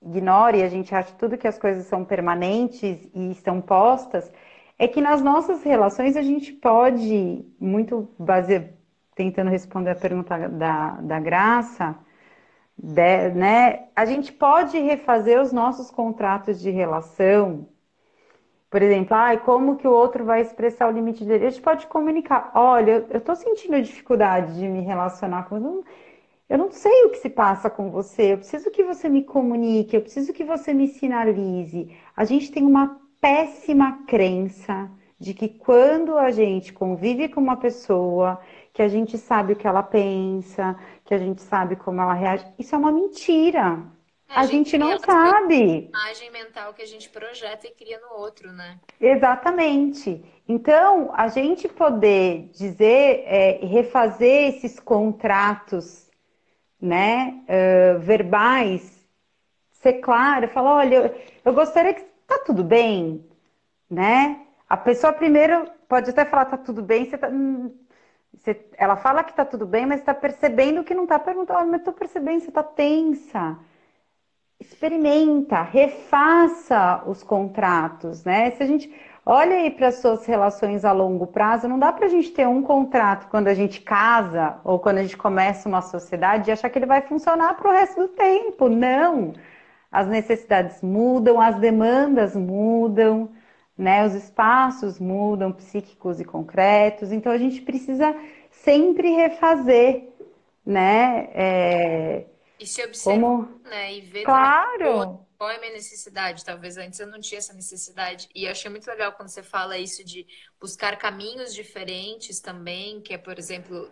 ignora e a gente acha tudo que as coisas são permanentes e estão postas, é que nas nossas relações a gente pode, muito tentando responder a pergunta da Graça, né? A gente pode refazer os nossos contratos de relação. Por exemplo, como que o outro vai expressar o limite dele? A gente pode comunicar. Olha, eu estou sentindo dificuldade de me relacionar com você. Eu não sei o que se passa com você. Eu preciso que você me comunique. Eu preciso que você me sinalize. A gente tem uma péssima crença de que quando a gente convive com uma pessoa, que a gente sabe o que ela pensa, que a gente sabe como ela reage. Isso é uma mentira. A A gente gente não relaciona sabe. a imagem mental que a gente projeta e cria no outro, né? Exatamente. Então, a gente poder dizer, refazer esses contratos, né, verbais, ser claro, falar, olha, eu gostaria que tá tudo bem, né? A pessoa primeiro pode até falar tá tudo bem, ela fala que tá tudo bem, mas está percebendo que não tá perguntando, olha, mas tô percebendo, você tá tensa. Experimenta, refaça os contratos, né? Se a gente olha aí para as suas relações a longo prazo, não dá para a gente ter um contrato quando a gente casa ou quando a gente começa uma sociedade e achar que ele vai funcionar para o resto do tempo. Não! As necessidades mudam, as demandas mudam, né? Os espaços mudam, psíquicos e concretos. Então a gente precisa sempre refazer, né? E se observar, Como né? E ver também o outro Claro! qual é a minha necessidade? Talvez antes eu não tinha essa necessidade. E eu achei muito legal quando você fala isso de buscar caminhos diferentes também, que é, por exemplo,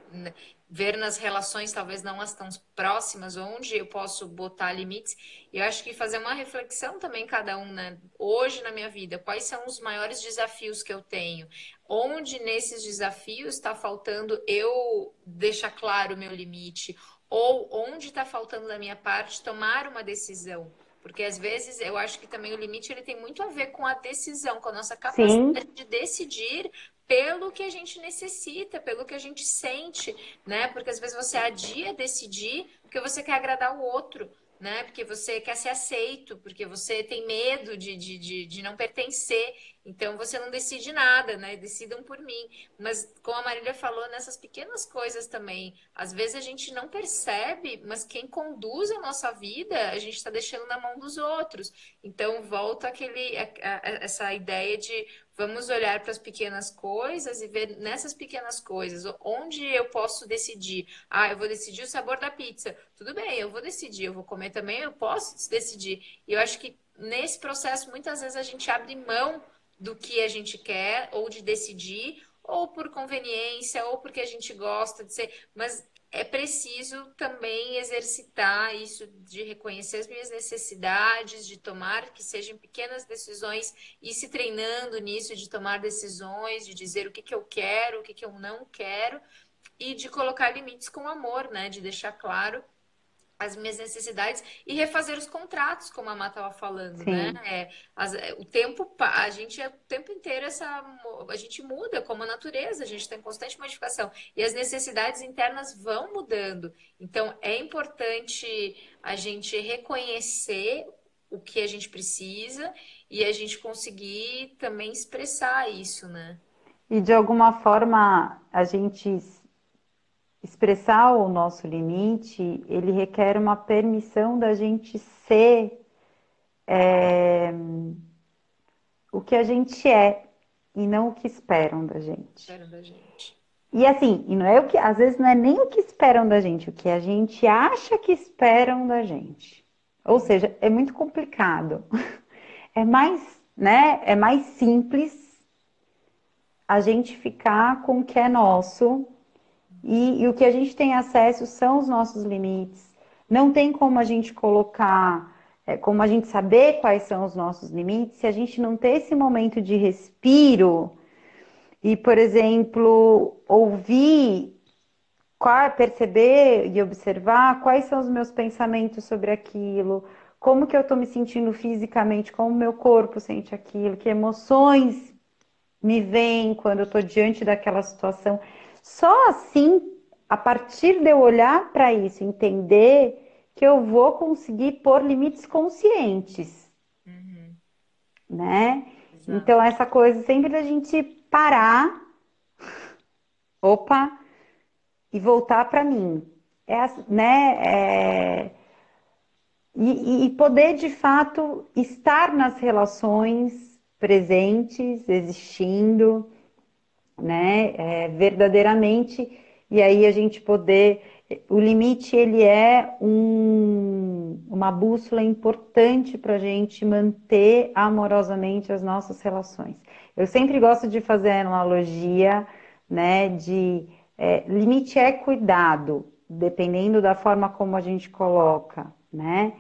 ver nas relações, talvez não as tão próximas, onde eu posso botar limites. E eu acho que fazer uma reflexão também, cada um, né? Hoje na minha vida, quais são os maiores desafios que eu tenho? Onde nesses desafios está faltando eu deixar claro o meu limite? Ou onde está faltando da minha parte tomar uma decisão? Porque às vezes eu acho que também o limite ele tem muito a ver com a decisão, com a nossa capacidade Sim, de decidir pelo que a gente necessita, pelo que a gente sente, né? Porque às vezes você adia decidir porque você quer agradar o outro, né? Porque você quer ser aceito, porque você tem medo de não pertencer. Então você não decide nada, né? Decidam por mim. Mas como a Marília falou, nessas pequenas coisas também, às vezes a gente não percebe, mas quem conduz a nossa vida, a gente está deixando na mão dos outros. Então volta essa ideia de vamos olhar para as pequenas coisas e ver nessas pequenas coisas onde eu posso decidir. Ah, eu vou decidir o sabor da pizza. Tudo bem, eu vou decidir. Eu vou comer também, eu posso decidir. E eu acho que nesse processo, muitas vezes a gente abre mão do que a gente quer, ou de decidir, ou por conveniência, ou porque a gente gosta de ser. Mas é preciso também exercitar isso de reconhecer as minhas necessidades, de tomar que sejam pequenas decisões e se treinando nisso, de tomar decisões, de dizer o que que eu quero, o que que eu não quero e de colocar limites com amor, né? De deixar claro as minhas necessidades e refazer os contratos, como a Má estava falando, né? sim. O tempo, a gente é o tempo inteiro a gente muda como a natureza, a gente está em constante modificação e as necessidades internas vão mudando. Então é importante a gente reconhecer o que a gente precisa e a gente conseguir também expressar isso, né? E de alguma forma a gente expressar o nosso limite, ele requer uma permissão da gente ser o que a gente é e não o que esperam da gente. Espero da gente. E assim, e não é o que, às vezes não é nem o que esperam da gente, o que a gente acha que esperam da gente. Ou seja, é muito complicado. É mais, né? É mais simples a gente ficar com o que é nosso e o que a gente tem acesso são os nossos limites. Não tem como a gente colocar, como a gente saber quais são os nossos limites se a gente não ter esse momento de respiro e, por exemplo, ouvir, perceber e observar quais são os meus pensamentos sobre aquilo, como que eu estou me sentindo fisicamente, como o meu corpo sente aquilo, que emoções me vêm quando eu estou diante daquela situação. Só assim, a partir de eu olhar para isso, entender que eu vou conseguir pôr limites conscientes, Uhum, né? exato. Então, essa coisa sempre da gente parar, opa, e voltar para mim. Né? E poder, de fato, estar nas relações presentes, existindo, né, verdadeiramente, e aí a gente poder, o limite ele é uma bússola importante para a gente manter amorosamente as nossas relações. Eu sempre gosto de fazer a analogia, né, de limite é cuidado, dependendo da forma como a gente coloca, né,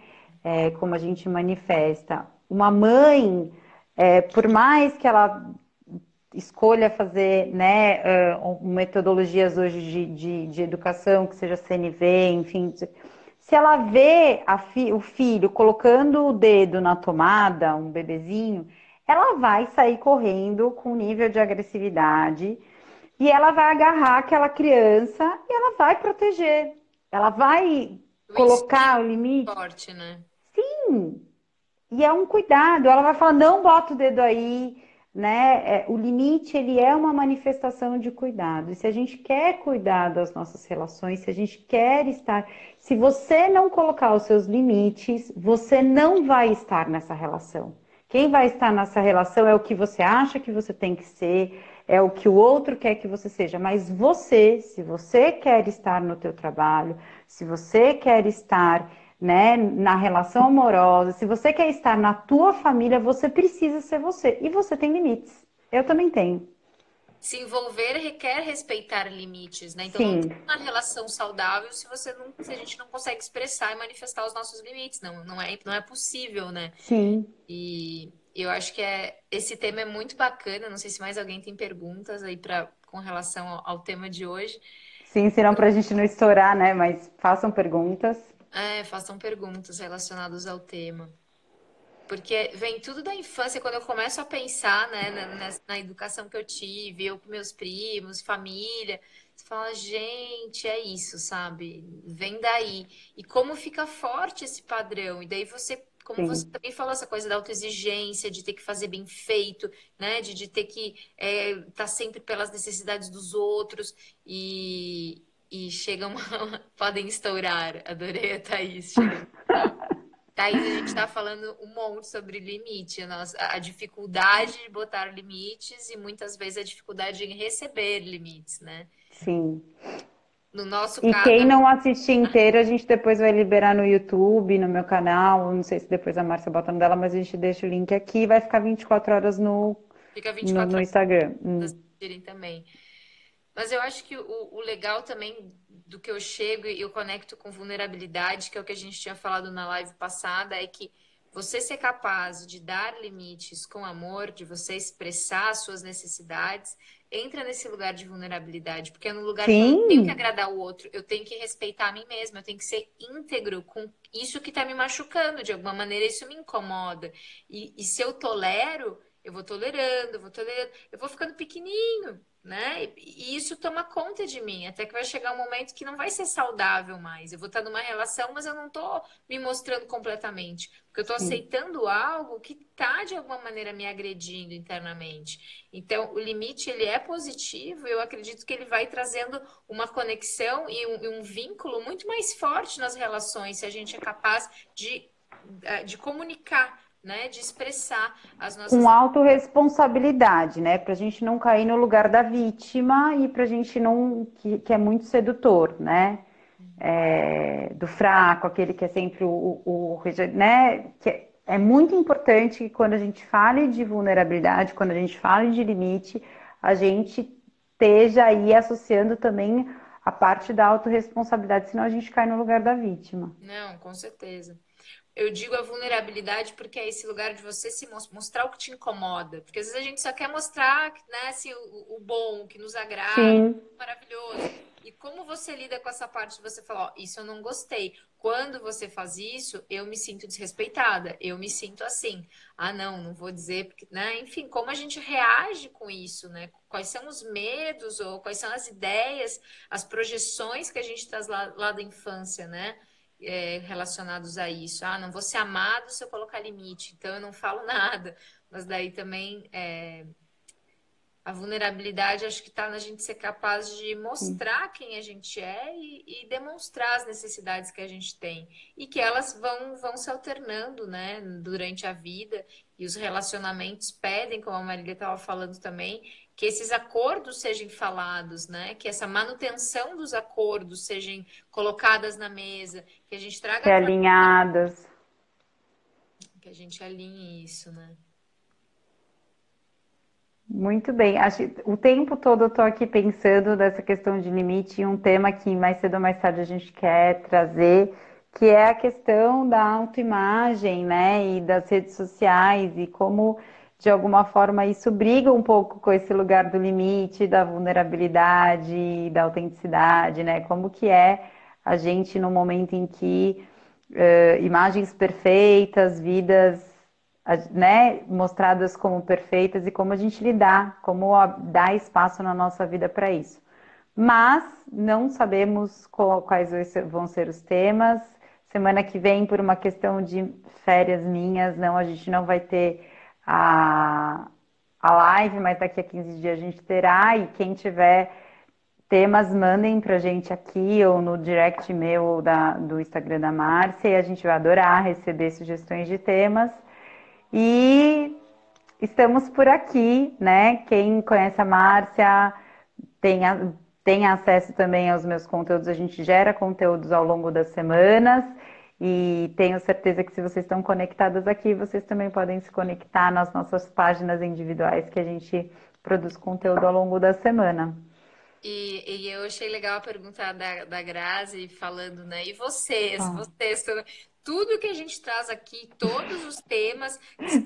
como a gente manifesta. Uma mãe, por mais que ela escolha fazer, né, metodologias hoje de educação, que seja CNV, enfim, se ela vê o filho colocando o dedo na tomada, um bebezinho, ela vai sair correndo com nível de agressividade e ela vai agarrar aquela criança e ela vai proteger. Ela vai O colocar instinto o limite. forte, né? Sim, e é um cuidado. Ela vai falar, não bota o dedo aí, né? O limite, ele é uma manifestação de cuidado. E se a gente quer cuidar das nossas relações, se a gente quer estar... Se você não colocar os seus limites, você não vai estar nessa relação. Quem vai estar nessa relação é o que você acha que você tem que ser, é o que o outro quer que você seja. Mas você, se você quer estar no teu trabalho, se você quer estar né, na relação amorosa, se você quer estar na tua família, você precisa ser você. E você tem limites. Eu também tenho. Se envolver requer respeitar limites, né? Então não tem Sim, uma relação saudável se se a gente não consegue expressar e manifestar os nossos limites. Não é possível, né? sim. E eu acho que esse tema é muito bacana. Não sei se mais alguém tem perguntas aí com relação ao tema de hoje. Sim, senão pra gente não estourar, né? Mas façam perguntas. Façam perguntas relacionadas ao tema. Porque vem tudo da infância, quando eu começo a pensar, né, na educação que eu tive, eu com meus primos, família, você fala, gente, é isso, sabe? Vem daí. E como fica forte esse padrão? E daí você, como você Sim. também falou, essa coisa da autoexigência, de ter que fazer bem feito, né? De ter que estar sempre pelas necessidades dos outros e chegam, podem estourar. Adorei a Thaís, chega. Thaís, a gente está falando um monte sobre limite, a dificuldade de botar limites e muitas vezes a dificuldade em receber limites, né? Sim. No nosso E caso, quem não assistir inteiro, a gente depois vai liberar no YouTube, no meu canal. Não sei se depois a Márcia bota no dela, mas a gente deixa o link aqui. Vai ficar 24 horas fica no 24 Instagram. horas assistirem também. Mas eu acho que o legal também do que eu chego e eu conecto com vulnerabilidade, que é o que a gente tinha falado na live passada, é que você ser capaz de dar limites com amor, de você expressar as suas necessidades, entra nesse lugar de vulnerabilidade, porque é no lugar que eu não tenho que Sim, agradar o outro, eu tenho que respeitar a mim mesma, eu tenho que ser íntegro com isso que está me machucando, de alguma maneira isso me incomoda. E se eu tolero, eu vou tolerando, eu vou ficando pequenininho, né? E isso toma conta de mim, até que vai chegar um momento que não vai ser saudável mais. Eu vou estar numa relação, mas eu não estou me mostrando completamente, porque eu estou sim. aceitando algo que está de alguma maneira me agredindo internamente. Então, o limite ele é positivo. Eu acredito que ele vai trazendo uma conexão e um vínculo muito mais forte nas relações, se a gente é capaz de comunicar, né? De expressar as Com nossas. autorresponsabilidade, né? Pra gente não cair no lugar da vítima e pra gente não. Que é muito sedutor, né? Do fraco, aquele que é sempre né? É muito importante que quando a gente fale de vulnerabilidade, quando a gente fale de limite, a gente esteja aí associando também a parte da autorresponsabilidade, senão a gente cai no lugar da vítima. Não, com certeza. Eu digo a vulnerabilidade porque é esse lugar de você se mostrar o que te incomoda. Porque às vezes a gente só quer mostrar, né, se o bom, o que nos agrada, Sim, maravilhoso. E como você lida com essa parte de você falar, ó, isso eu não gostei. Quando você faz isso, eu me sinto desrespeitada, eu me sinto assim. Ah, não, não vou dizer, porque, né? Enfim, como a gente reage com isso, né? Quais são os medos ou quais são as ideias, as projeções que a gente traz lá da infância, né? Relacionados a isso. Ah, não vou ser amado se eu colocar limite, então eu não falo nada. Mas daí também a vulnerabilidade acho que está na gente ser capaz de sim. mostrar quem a gente é e demonstrar as necessidades que a gente tem. E que elas vão se alternando, né, durante a vida. E os relacionamentos pedem, como a Marília estava falando também, que esses acordos sejam falados, né? Que essa manutenção dos acordos sejam colocadas na mesa, que a gente traga Realinhadas. que a gente alinhe isso, né? Muito bem. O tempo todo eu estou aqui pensando nessa questão de limite e um tema que mais cedo ou mais tarde a gente quer trazer, que é a questão da autoimagem, né, e das redes sociais e como, de alguma forma, isso briga um pouco com esse lugar do limite, da vulnerabilidade, da autenticidade, né? Como que é a gente no momento em que imagens perfeitas, vidas né, mostradas como perfeitas e como a gente lidar, como dar espaço na nossa vida para isso. Mas não sabemos quais vão ser os temas. Semana que vem, por uma questão de férias minhas, não, a gente não vai ter a live, mas daqui a 15 dias a gente terá. E quem tiver temas, mandem pra gente aqui ou no direct meu ou do Instagram da Márcia e a gente vai adorar receber sugestões de temas. E estamos por aqui, né? Quem conhece a Márcia tem, tem acesso também aos meus conteúdos. A gente gera conteúdos ao longo das semanas. E tenho certeza que se vocês estão conectadas aqui, vocês também podem se conectar nas nossas páginas individuais que a gente produz conteúdo ao longo da semana. E eu achei legal a pergunta da Grazi falando, né? E vocês, Ah, vocês, tudo que a gente traz aqui, todos os temas,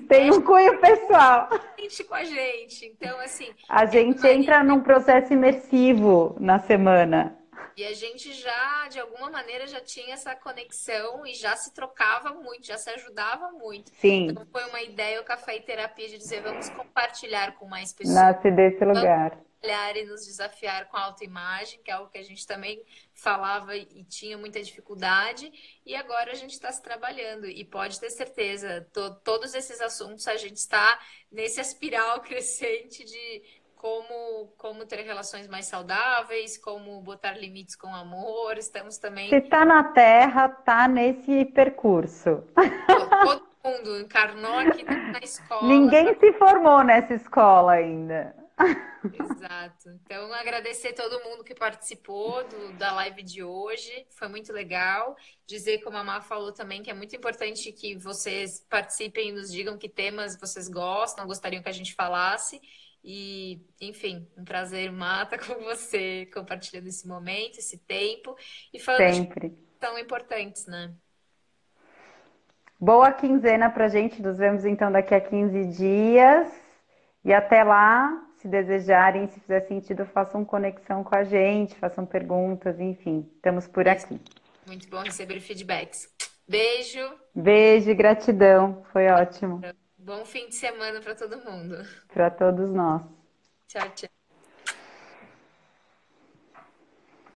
tem um cunho pessoal. mexe com a gente. Então, assim, A eu e gente Maria, entra num processo imersivo na semana. e a gente já, de alguma maneira, já tinha essa conexão e já se trocava muito, já se ajudava muito. Então, Sim, foi uma ideia o Café e Terapia de dizer, vamos compartilhar com mais pessoas. nasce desse lugar. Olhar e nos desafiar com a autoimagem, que é algo que a gente também falava e tinha muita dificuldade, e agora a gente está se trabalhando, e pode ter certeza, todos esses assuntos a gente está nesse espiral crescente de como ter relações mais saudáveis, como botar limites com amor, estamos Se também, tá na Terra, tá nesse percurso. todo mundo encarnou aqui na escola. Ninguém se formou nessa escola ainda. Exato. Então, agradecer todo mundo que participou da live de hoje. Foi muito legal. Dizer, como a Má falou também, que é muito importante que vocês participem e nos digam que temas vocês gostam, gostariam que a gente falasse. E, enfim, um prazer, Mata, com você, compartilhando esse momento, esse tempo e falando de coisas Sempre. que são importantes, né? Boa quinzena pra gente. Nos vemos então daqui a 15 dias. E até lá, se desejarem, se fizer sentido, façam conexão com a gente, façam perguntas, enfim, estamos por Isso. aqui. Muito bom receber feedbacks. Beijo, Beijo e gratidão. Foi ótimo bom fim de semana para todo mundo. para todos nós. Tchau, tchau.